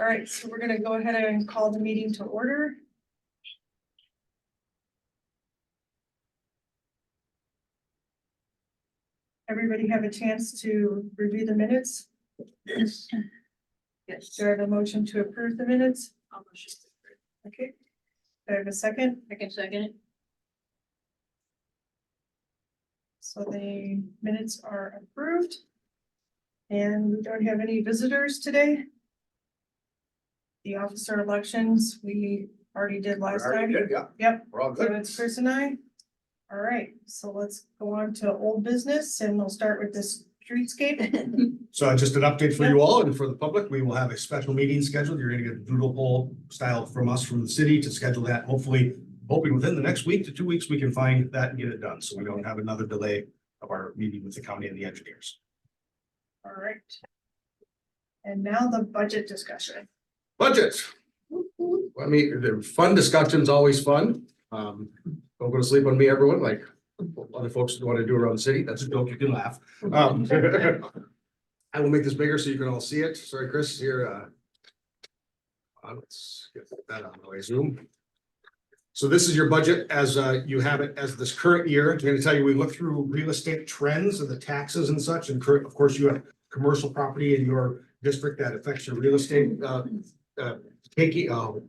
All right, so we're gonna go ahead and call the meeting to order. Everybody have a chance to review the minutes? Yes. Yes. Do I have a motion to approve the minutes? I'll motion to approve. Okay. Do I have a second? I can second it. So the minutes are approved. And we don't have any visitors today. The officer elections, we already did last time. Yeah, Yep, we're all so good. it's Chris and I. All right, so let's go on to old business and we'll start with this streetscape. So just an update for you all and for the public, we will have a special meeting scheduled. You're gonna get a doodle poll style from us from the city to schedule that. Hopefully, hoping within the next week to 2 weeks, we can find that and get it done. So we don't have another delay of our meeting with the county and the engineers. All right. And now the budget discussion. Budgets. I mean, the fun discussion's always fun. Don't go to sleep on me, everyone, like other folks want to do around the city. That's a joke, you can laugh. I will make this bigger so you can all see it. Sorry, Chris, here. Let's get that on the way, Zoom. So this is your budget as you have it as this current year. I'm going to tell you, we look through real estate trends and the taxes and such. And of course, you have commercial property in your district that affects your real estate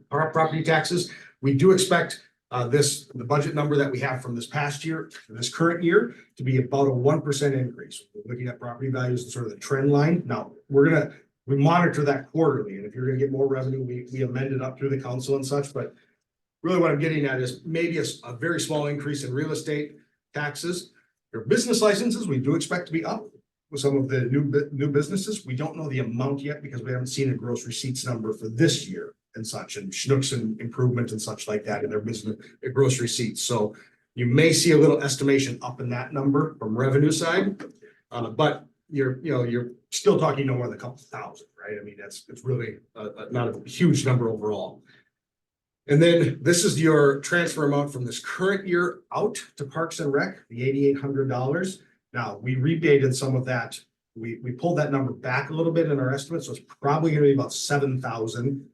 property taxes. We do expect the budget number that we have from this past year, this current year, to be about a 1% increase. We're looking at property values and sort of the trend line. Now, we monitor that quarterly, and if you're gonna get more revenue, we amend it up through the council and such, but really what I'm getting at is maybe a very small increase in real estate taxes. Your business licenses, we do expect to be up with some of the new businesses. We don't know the amount yet because we haven't seen a gross receipts number for this year and such, and Schnucks and improvement and such like that in their business, gross receipts. So you may see a little estimation up in that number from revenue side, but you're still talking no more than a couple thousand, right? I mean, it's really not a huge number overall. And then this is your transfer amount from this current year out to Parks and Rec, the $8,800. Now, we rebated some of that. We pulled that number back a little bit in our estimate, so it's probably gonna be about 7,000.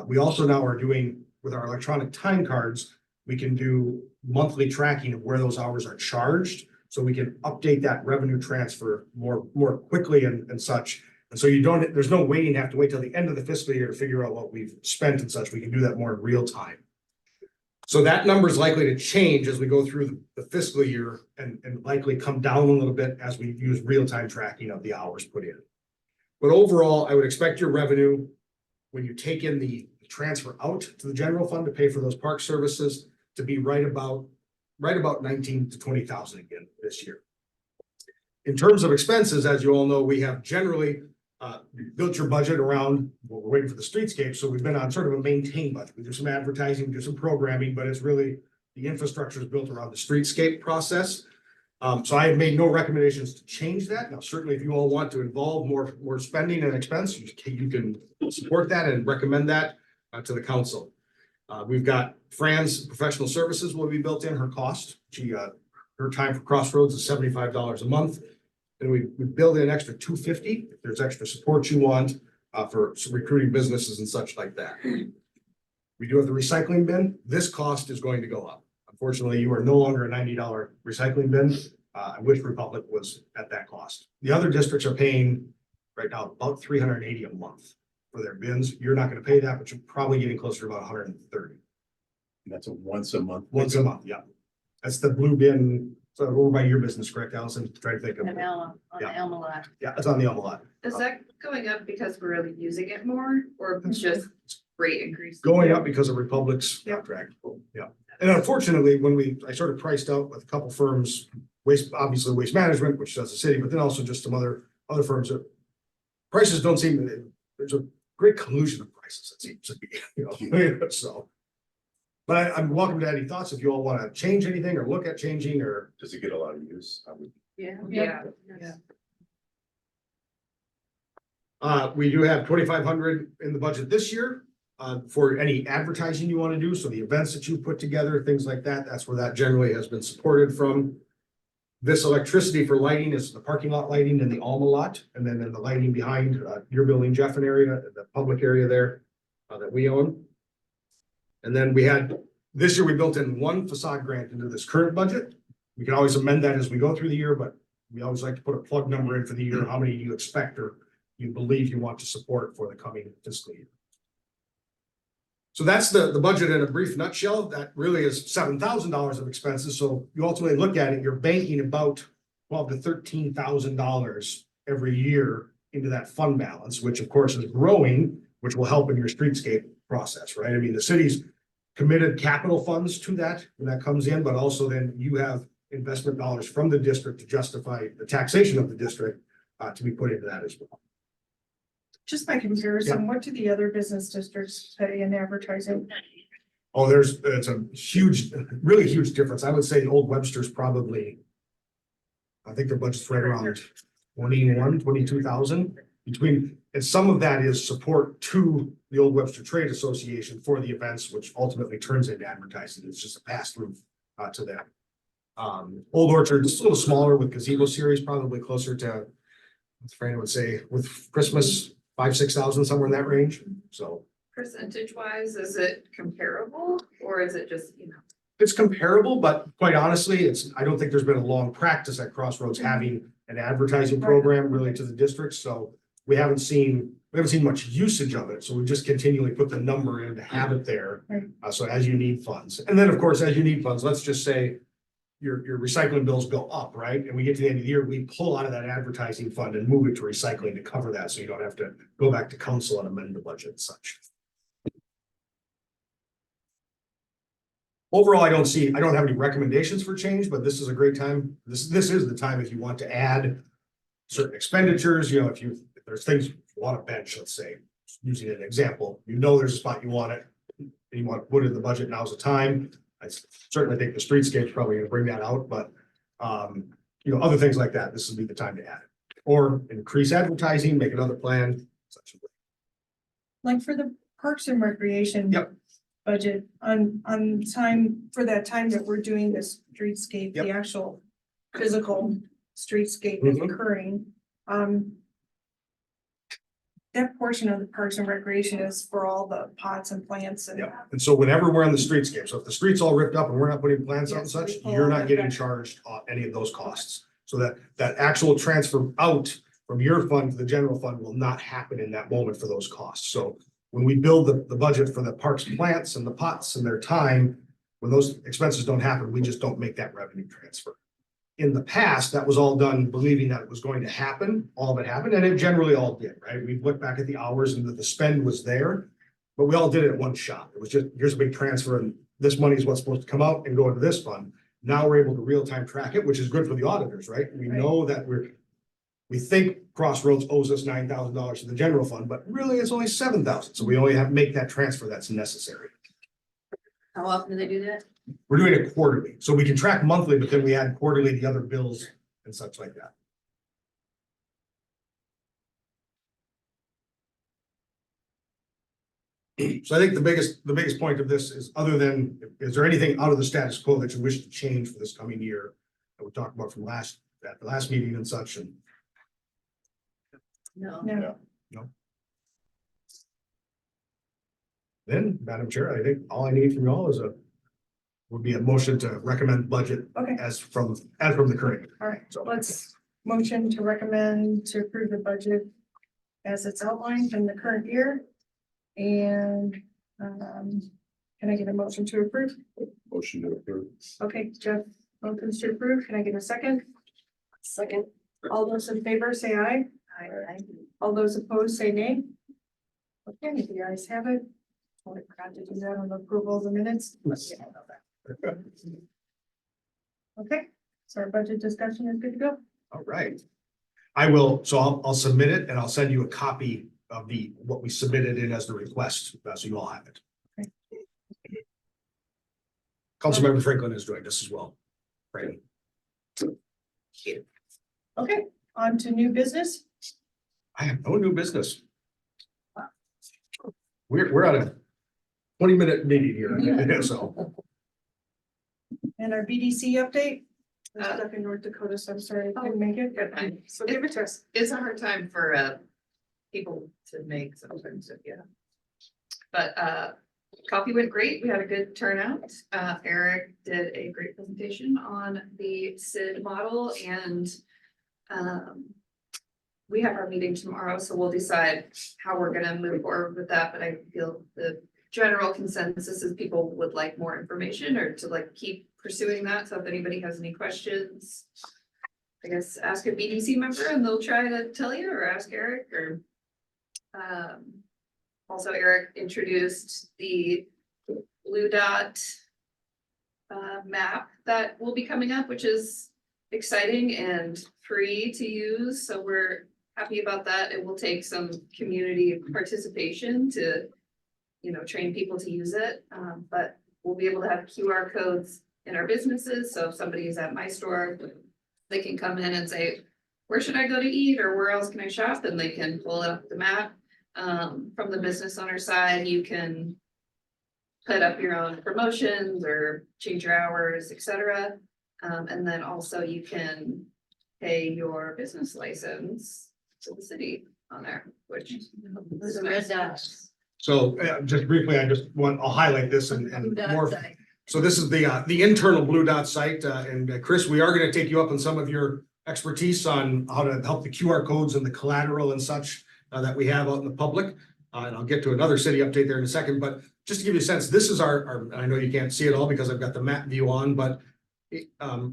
We also now are doing, with our electronic time cards, we can do monthly tracking of where those hours are charged. So we can update that revenue transfer more quickly and such. And so there's no waiting, have to wait till the end of the fiscal year to figure out what we've spent and such. We can do that more in real time. So that number is likely to change as we go through the fiscal year and likely come down a little bit as we use real-time tracking of the hours put in. But overall, I would expect your revenue, when you take in the transfer out to the general fund to pay for those park services, to be right about 19 to 20,000 again this year. In terms of expenses, as you all know, we have generally built your budget around, well, we're waiting for the streetscape, so we've been on sort of a maintain budget. We do some advertising, we do some programming, but it's really the infrastructure is built around the streetscape process. So I have made no recommendations to change that. Now, certainly if you all want to involve more spending and expense, you can support that and recommend that to the council. We've got Fran's professional services will be built in, her cost. Her time for Crossroads is $75 a month. And we build in an extra $250 if there's extra support you want for some recruiting businesses and such like that. We do have the recycling bin. This cost is going to go up. Unfortunately, you are no longer a $90 recycling bin. I wish Republic was at that cost. The other districts are paying right now about $380 a month for their bins. You're not going to pay that, but you're probably getting closer to about $130. That's a once a month. Once a month, yeah. That's the blue bin. So over by your business, correct, Allison? Try to think of it. On Yeah. the Elma lot. Yeah, it's on the Elma lot. Is that going up because we're really using it more or just rate increase? Going up because of Republic's Yep. contract. Yeah. And unfortunately, I sort of priced out with a couple firms, obviously Waste Management, which does the city, but then also just some other firms that prices don't seem, there's a great collusion of prices, it seems to be, so. But I'm welcome to any thoughts if you all want to change anything or look at changing or. Does it get a lot of use? Yeah. Yeah. We do have 2,500 in the budget this year for any advertising you want to do. So the events that you put together, things like that, that's where that generally has been supported from. This electricity for lighting is the parking lot lighting in the Alma lot, and then in the lighting behind your building, Jeff, area, the public area there, that we own. And then this year we built in one facade grant into this current budget. We can always amend that as we go through the year, but we always like to put a plug number in for the year, how many you expect or you believe you want to support for the coming fiscal year. So that's the budget in a brief nutshell. That really is $7,000 of expenses. So you ultimately look at it, you're banking about $12,000 to $13,000 every year into that fund balance, which of course is growing, which will help in your streetscape process, right? I mean, the city's committed capital funds to that when that comes in, but also then you have investment dollars from the district to justify the taxation of the district to be put into that as well. Just by comparison, what do the other business districts pay in advertising? Oh, it's a huge, really huge difference. I would say Old Webster's probably, I think their budget's right around 22,000 between, and some of that is support to the Old Webster Trade Association for the events, which ultimately turns into advertising. It's just a pass through to them. Old Orchard is a little smaller with gazebo series, probably closer to, Fran would say, with Christmas, 5,000 to 6,000, somewhere in that range. So Percentage wise, is it comparable or is it just, it's comparable, but quite honestly, I don't think there's been a long practice at Crossroads having an advertising program really to the district. So we haven't seen much usage of it. So we just continually put the number in to have it there. So as you need funds, and then of course, as you need funds, let's just say your recycling bills go up, right? And we get to the end of the year, we pull out of that advertising fund and move it to recycling to cover that. So you don't have to go back to council and amend the budget and such. Overall, I don't have any recommendations for change, but this is a great time. This is the time if you want to add certain expenditures, if there's things you want to bench, let's say, using an example, there's a spot you want it, and you want to put it in the budget, now's the time. I certainly think the streetscape is probably gonna bring that out, but other things like that, this would be the time to add it. Or increase advertising, make another plan, such. Like for the Parks and Recreation. Yep. Budget on time, for that time that we're doing this streetscape, the actual physical streetscape is occurring. That portion of the Parks and Recreation is for all the pots and plants and. And so whenever we're on the streetscape, so if the street's all ripped up and we're not putting plants out and Yes, such, we pull you're all not that getting back. charged any of those costs. So that actual transfer out from your fund to the general fund will not happen in that moment for those costs. So when we build the budget for the parks plants and the pots and their time, when those expenses don't happen, we just don't make that revenue transfer. In the past, that was all done believing that it was going to happen, all of it happened, and it generally all did, right? We looked back at the hours and the spend was there, but we all did it at one shot. It was just, here's a big transfer and this money is what's supposed to come out and go into this fund. Now we're able to real-time track it, which is good for the auditors, right? We know that we think Crossroads owes us $9,000 to the general fund, but really it's only $7,000. So we only have to make that transfer that's necessary. How often do they do that? We're doing it quarterly, so we can track monthly, but then we add quarterly the other bills and such like that. So I think the biggest point of this is, other than, is there anything out of the status quo that you wish to change for this coming year that we talked about from the last meeting and such? And No. then, Madam Chair, I think all I need from y'all would be a motion to recommend budget Okay, as from the current year. all right, So let's motion to recommend to approve the budget as it's outlined in the current year. And, can I get a motion to approve? Motion to approve. Okay, Jeff, motions to approve. Can I get a second? Second. All those in favor, say aye. I All those opposed, say nay. Okay, the ayes have it. Oh, I forgot to do that on the approval of the minutes. Okay, so our budget discussion is good to go. All right. I'll submit it and I'll send you a copy of what we submitted in as the request, so you all have it. Okay. Councilmember Franklin has joined us as well. Right. Okay, on to new business. I have no new business. We're at a 20-minute meeting here, so. And our BDC update. I'm stuck in North Dakota, so I'm sorry I couldn't make it, but so give it to us. It's a hard time for people to make sometimes, But coffee went great. We had a good turnout. Eric did a great presentation on the SID model and we have our meeting tomorrow, so we'll decide how we're gonna move forward with that, but I feel the general consensus is people would like more information or to like keep pursuing that. So if anybody has any questions, I guess ask a BDC member and they'll try to tell you, or ask Eric, or also Eric introduced the blue dot map that will be coming up, which is exciting and free to use. So we're happy about that. It will take some community participation to, you know, train people to use it. But we'll be able to have QR codes in our businesses. So if somebody is at my store, they can come in and say, where should I go to eat or where else can I shop? And they can pull up the map. From the business owner side, you can put up your own promotions or change your hours, etc. And then also you can pay your business license to the city on there, which Those are red dots. So just briefly, I'll highlight this and Blue dot more. site. So this is the internal Blue Dot site, and Chris, we are gonna take you up on some of your expertise on how to help the QR codes and the collateral and such that we have out in the public. And I'll get to another city update there in a second, but just to give you a sense, this is our, I know you can't see it all because I've got the map view on, but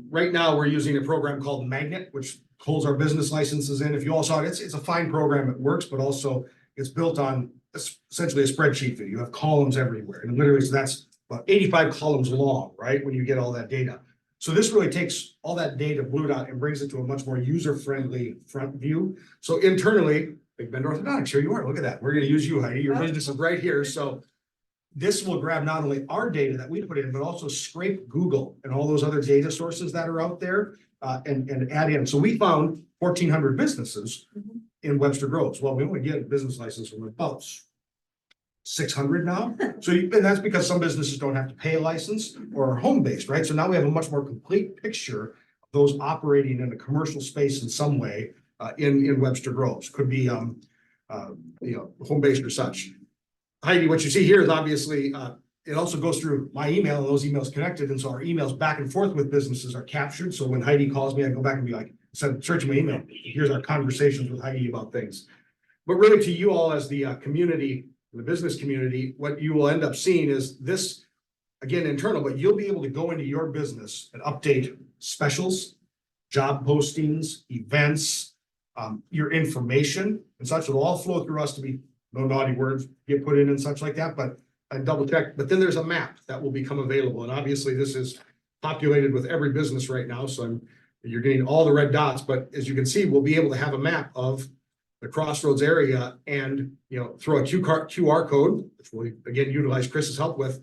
right now we're using a program called Magnet, which holds our business licenses in. If you all saw it, it's a fine program. It works, but also it's built on essentially a spreadsheet view. You have columns everywhere, and literally, so that's about 85 columns long, right? When you get all that data. So this really takes all that data, Blue Dot, and brings it to a much more user-friendly front view. So internally, Big Bend Orthodontics, here you are. Look at that. We're going to use you, Heidi. Your business is right here. So this will grab not only our data that we put in, but also scrape Google and all those other data sources that are out there and add in. So we found 1,400 businesses in Webster Groves. Well, we only get a business license from about 600 now. So and that's because some businesses don't have to pay a license or are home-based, right? So now we have a much more complete picture of those operating in a commercial space in some way in Webster Groves. Could be home-based or such. Heidi, what you see here is obviously, it also goes through my email and those emails connected. And so our emails back and forth with businesses are captured. So when Heidi calls me, I go back and be like, instead of searching my email, here's our conversations with Heidi about things. But really to you all as the community, the business community, what you will end up seeing is this, again, internal, but you'll be able to go into your business and update specials, job postings, events, your information and such. It'll all flow through us to be no naughty words get put in and such like that, but I double check. But then there's a map that will become available. And obviously this is populated with every business right now. So you're getting all the red dots, but as you can see, we'll be able to have a map of the Crossroads area and, throw a QR code, which we'll again utilize Chris's help with,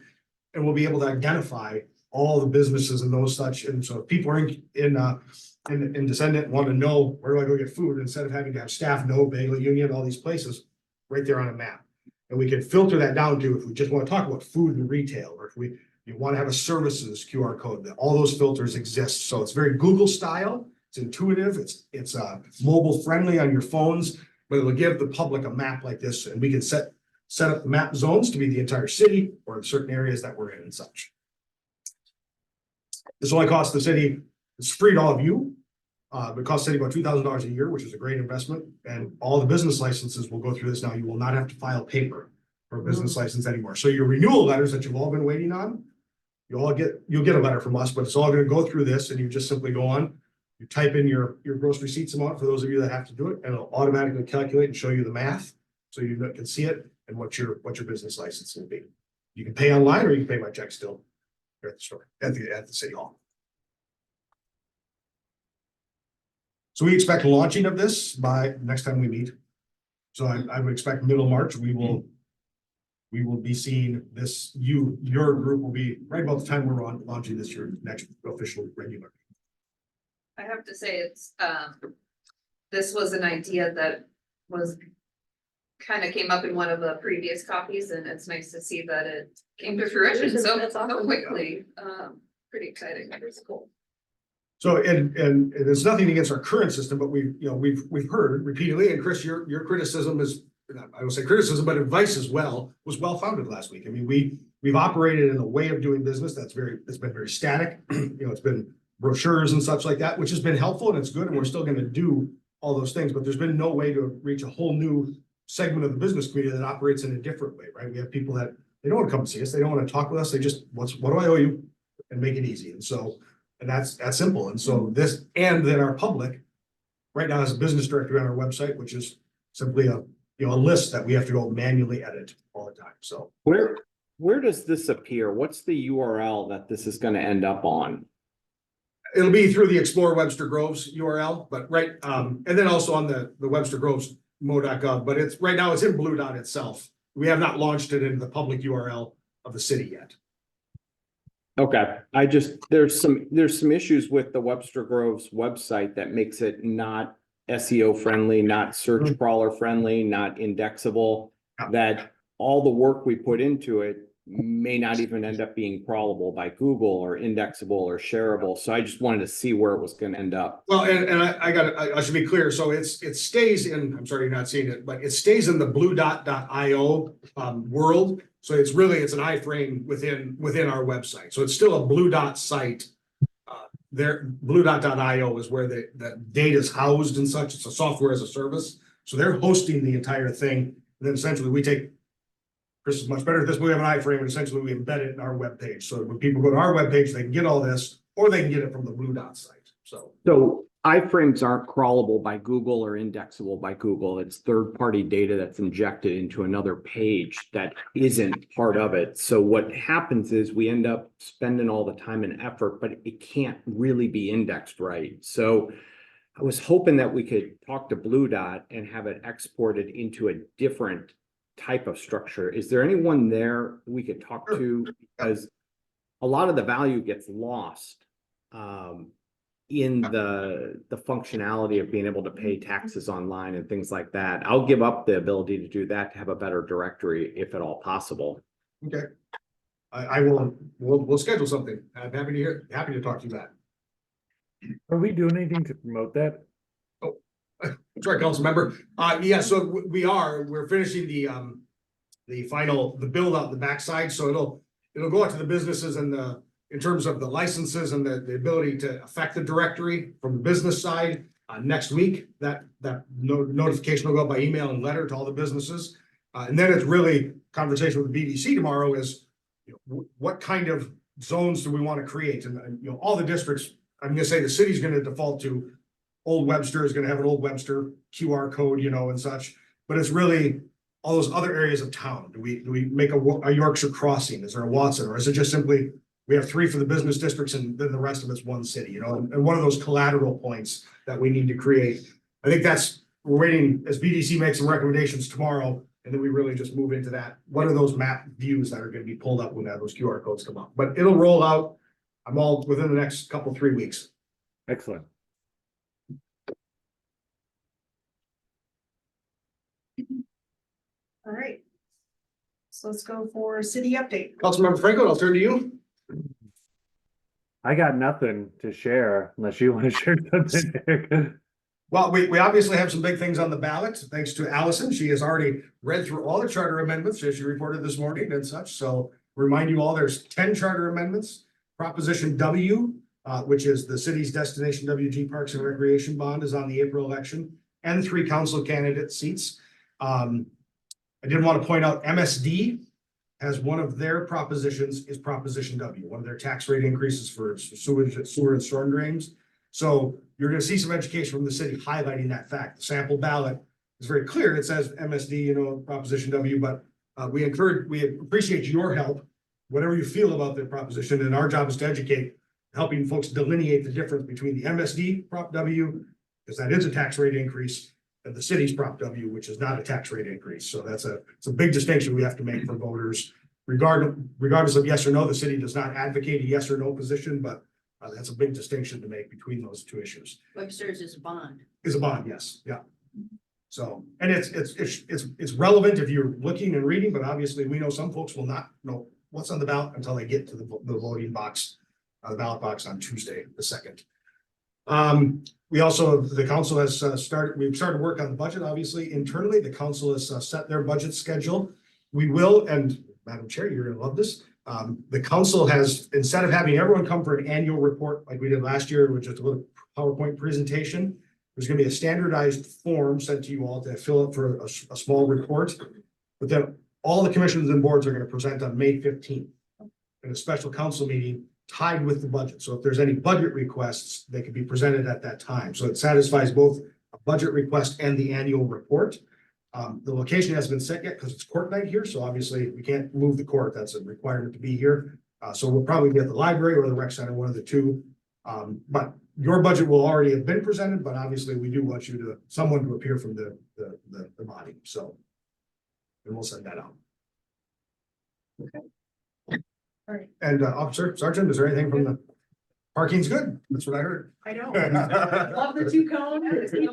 and we'll be able to identify all the businesses and those such. And so if people are in Descendant and want to know where do I go get food, instead of having to have staff know Bagel Union, all these places, right there on a map. And we can filter that down to if we just want to talk about food and retail, or if you want to have a services QR code, that all those filters exist. So it's very Google style. It's intuitive. It's mobile friendly on your phones, but it'll give the public a map like this, and we can set up the map zones to be the entire city or certain areas that we're in and such. This only costs the city, it's free to all of you. It costs the city about $2,000 a year, which is a great investment. And all the business licenses will go through this now. You will not have to file paper for a business license anymore. So your renewal letters that you've all been waiting on, you'll get a letter from us, but it's all going to go through this, and you just simply go on, you type in your gross receipts amount for those of you that have to do it, and it'll automatically calculate and show you the math. So you can see it and what your business license will be. You can pay online or you can pay by check still here at the store, at the city hall. So we expect launching of this by next time we meet. So I would expect middle March, we will be seeing this, your group will be right about the time we're launching this year, next official regular. I have to say it's, this was an idea that was kind of came up in one of the previous copies, and it's nice to see that it came to fruition so quickly. Pretty exciting. It's cool. So, and there's nothing against our current system, but we've heard repeatedly, and Chris, your criticism is I will say criticism, but advice as well, was well founded last week. I mean, we've operated in a way of doing business it's been very static. It's been brochures and such like that, which has been helpful and it's good, and we're still gonna do all those things, but there's been no way to reach a whole new segment of the business community that operates in a different way, right? We have people that they don't want to come see us, they don't want to talk with us, they just, what do I owe you? And make it easy. And so, and that's simple. And so this, and then our public right now has a business directory on our website, which is simply a list that we have to go manually edit all the time. So Where does this appear? What's the URL that this is going to end up on? it'll be through the Explore Webster Groves URL, but right, and then also on the Webster Groves mo.gov, but it's right now it's in Blue Dot itself. We have not launched it into the public URL of the city yet. Okay, there's some issues with the Webster Groves website that makes it not SEO friendly, not search crawler friendly, not indexable, that all the work we put into it may not even end up being crawlable by Google or indexable or shareable. So I just wanted to see where it was going to end up. Well, and I should be clear. So it stays in, I'm sorry you're not seeing it, but it stays in the bluedot.io world. So it's an iframe within our website. So it's still a Blue Dot site. Bluedot.io is where the data is housed and such. It's a software as a service. So they're hosting the entire thing. And then essentially we take, Chris is much better at this, but we have an iframe and essentially we embed it in our webpage. So when people go to our webpage, they can get all this, or they can get it from the Blue Dot site. So iframes aren't crawlable by Google or indexable by Google. It's third-party data that's injected into another page that isn't part of it. So what happens is we end up spending all the time and effort, but it can't really be indexed right. So I was hoping that we could talk to Blue Dot and have it exported into a different type of structure. Is there anyone there we could talk to? Because a lot of the value gets lost in the functionality of being able to pay taxes online and things like that. I'll give up the ability to do that to have a better directory if at all possible. okay. I will, we'll schedule something. I'm happy to talk to you about it. Are we doing anything to promote that? That's right, council member. Yeah, so we're finishing the final build out the backside. So it'll go out to the businesses and in terms of the licenses and the ability to affect the directory from the business side. Next week, that notification will go by email and letter to all the businesses. And then it's really conversation with the BDC tomorrow is, what kind of zones do we want to create? And all the districts, I'm gonna say the city's gonna default to Old Webster is gonna have an Old Webster QR code, and such, but it's really all those other areas of town. Do we make a Yorkshire Crossing? Is there a Watson, or is it just simply we have 3 for the business districts and then the rest of it's one city, and one of those collateral points that we need to create. I think we're waiting as BDC makes some recommendations tomorrow, and then we really just move into that. What are those map views that are going to be pulled up when those QR codes come up? But it'll roll out. I'm all within the next 3 weeks. Excellent. All right. So let's go for city update. Councilmember Franco, I'll turn to you. I got nothing to share unless you want to share something. Well, we obviously have some big things on the ballot, thanks to Allison. She has already read through all the charter amendments as she reported this morning and such. So remind you all, there's 10 charter amendments. Proposition W, which is the city's destination WG Parks and Recreation Bond, is on the April election, and 3 council candidate seats. I did want to point out MSD has one of their propositions is Proposition W, one of their tax rate increases for sewer and storm drains. So you're going to see some education from the city highlighting that fact. The sample ballot is very clear. It says MSD, Proposition W, but we appreciate your help, whatever you feel about the proposition. And our job is to educate, helping folks delineate the difference between the MSD Prop W, because that is a tax rate increase, and the city's Prop W, which is not a tax rate increase. So it's a big distinction we have to make for voters. Regardless of yes or no, the city does not advocate a yes or no position, but that's a big distinction to make between those 2 issues. Webster's is a bond. Is a bond, yes, yeah. So, and it's relevant if you're looking and reading, but obviously we know some folks will not know what's on the ballot until they get to the voting box, the ballot box on Tuesday, the 2nd. We also, the council has we've started work on the budget, obviously internally. The council has set their budget schedule. We will, and Madam Chair, you're gonna love this. The council has, instead of having everyone come for an annual report like we did last year, which is a little PowerPoint presentation, there's gonna be a standardized form sent to you all to fill out for a small report. But then all the commissions and boards are gonna present on May 15th in a special council meeting tied with the budget. So if there's any budget requests, they could be presented at that time. So it satisfies both a budget request and the annual report. The location hasn't been set yet because it's court night here, so obviously we can't move the court. That's a requirement to be here. So we'll probably be at the library or the rec center, one of the two. But your budget will already have been presented, but obviously we do want someone to appear from the body, so. And we'll send that out. All right, And Officer Sergeant, is there anything from the parking's good? That's what I heard. I know. Love the two cone, everything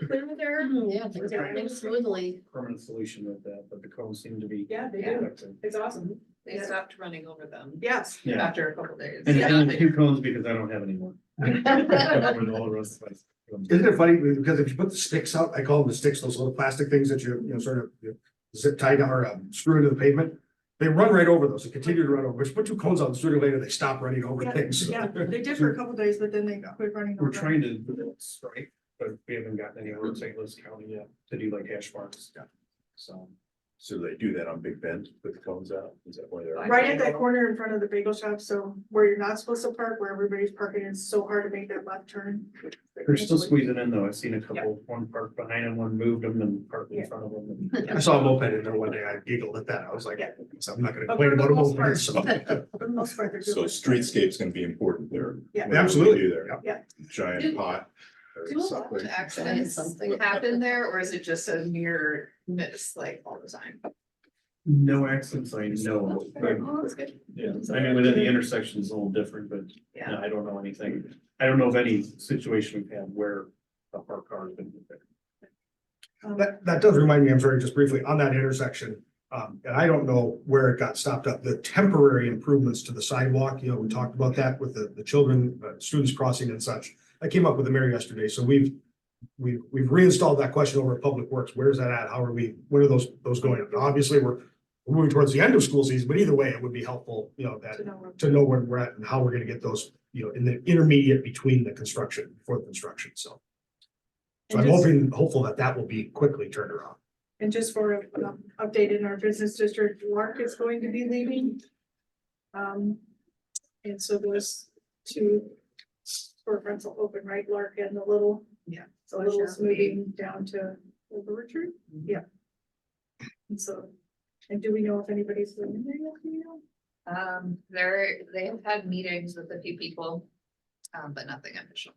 clear there. Yeah, things are running smoothly. Permanent solution with that, but the cones seem to be. Yeah, they do. It's awesome. They stopped running over them Yes. Yeah. after a couple days. And it's two cones because I don't have any more. With all the rest of us. Isn't it funny, because if you put the sticks out, I call them the sticks, those little plastic things that sort of zip tie down or screw into the pavement. They run right over those, they continue to run over, but you put two cones out, sooner or later, they stop running over things. Yeah, they did for a couple days, but then they quit running. We're over. trying to do this, right? But we haven't gotten anywhere in St. Louis County yet to do like hash marks. So. So they do that on Big Bend, put the cones out? Is that where they're? Right at that corner in front of the bagel shop, so where you're not supposed to park, where everybody's parking, it's so hard to make that left turn. They're still squeezing in though. I've seen a couple, one parked behind them, one moved them and parked in front of them. I saw a moped in there one day, I giggled at that, I was like, Yeah. I'm not gonna But complain for the about a most moped, part- so. For the most part, they're So doing. streetscape's gonna be important there. Yeah. Whatever we Absolutely. do there. Yeah. Giant pot. or Do a lot something. of accidents happen there, or is it just a near miss like all the time? No accidents, I know. but- Oh, that's good. Yeah, I mean, within the intersection is a little different, but Yeah. yeah, I don't know anything. I don't know of any situation we've had where a parked car has been hit there. That does remind me, I'm sorry, just briefly, on that intersection, and I don't know where it got stopped up, the temporary improvements to the sidewalk, we talked about that with the children, students crossing and such. I came up with the mayor yesterday, so we've reinstalled that question over at Public Works. Where's that at? How are when are those going? Obviously, we're moving towards the end of school season, but either way, it would be helpful, to know where we're at and how we're gonna get those, in the intermediate between the construction, before the construction, so. So I'm And just- hopeful that will be quickly turned around. And just for an update in our business district, Lark is going to be leaving. And so those two storefronts will open, right, Lark and the little. Yeah. So Little's moving down to Orchard, yeah. And so, and do we know if anybody's living there yet, do you know? They have had meetings with a few people, but nothing official.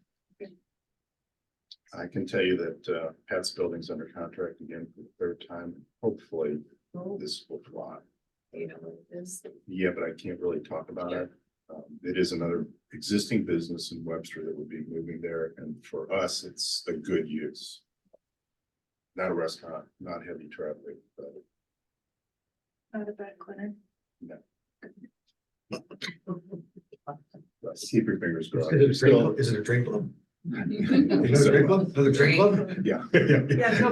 I can tell you that Pat's building's under contract again for the third time. Hopefully this will fly. You know what it is. Yeah, but I can't really talk about it. It is another existing business in Webster that would be moving there, and for us, it's a good use. Not a restaurant, not heavy traffic, but Not a bad clinic. keep your fingers crossed. Is it a drink club? Another drink club? Another drink club? Yeah. Yeah, no,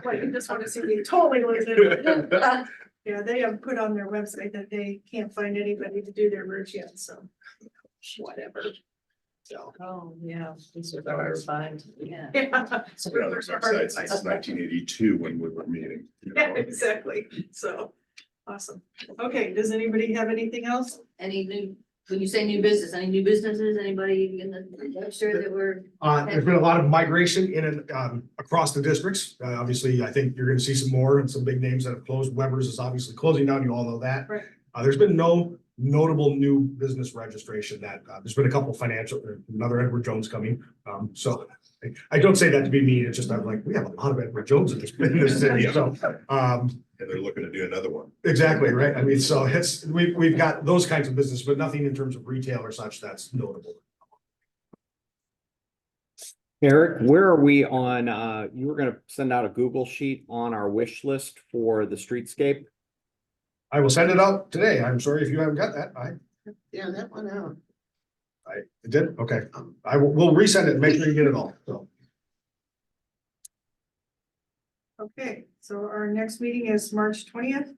like, you just want to see me totally lose it. Yeah, they have put on their website that they can't find anybody to do their routes yet, so. Whatever. So. Oh, yeah, this was our find, yeah. Yeah. It's been on their website since 1982 when we were meeting. Yeah, exactly, so, awesome. Okay, does anybody have anything else? Any new, when you say new business, any new businesses, anybody in the Webster that were, There's been a lot of migration in and across the districts. Obviously, I think you're gonna see some more and some big names that have closed. Weber's is obviously closing down, you all know that. Right. There's been no notable new business registration that, there's been a couple financial, another Edward Jones coming. So I don't say that to be mean, it's just, I'm like, we have a lot of Edward Jones in this city, so. And they're looking to do another one. Exactly, right? I mean, so we've got those kinds of business, but nothing in terms of retail or such that's notable. Eric, where are we on, you were gonna send out a Google sheet on our wish list for the streetscape? I will send it out today. I'm sorry if you haven't got that. yeah, that one out. I did, okay, we'll resend it, and make sure you get it all, so. Okay, so our next meeting is March 20th.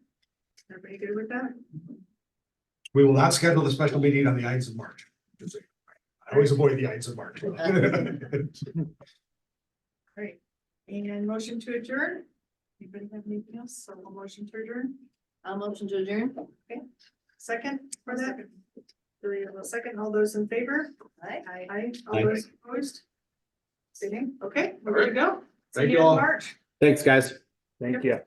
Everybody good with that? We will not schedule the special meeting on the Ides of March. I always avoid the Ides of March. Great. And motion to adjourn? Anybody have anything else? So a motion to adjourn? I'll motion to adjourn. Second for that? Do we have a second? All those in favor? Aye. Aye. All Aye. those opposed? Sitting, okay, we're ready to go. See Thank you in all. March. Thanks, guys. Thank you.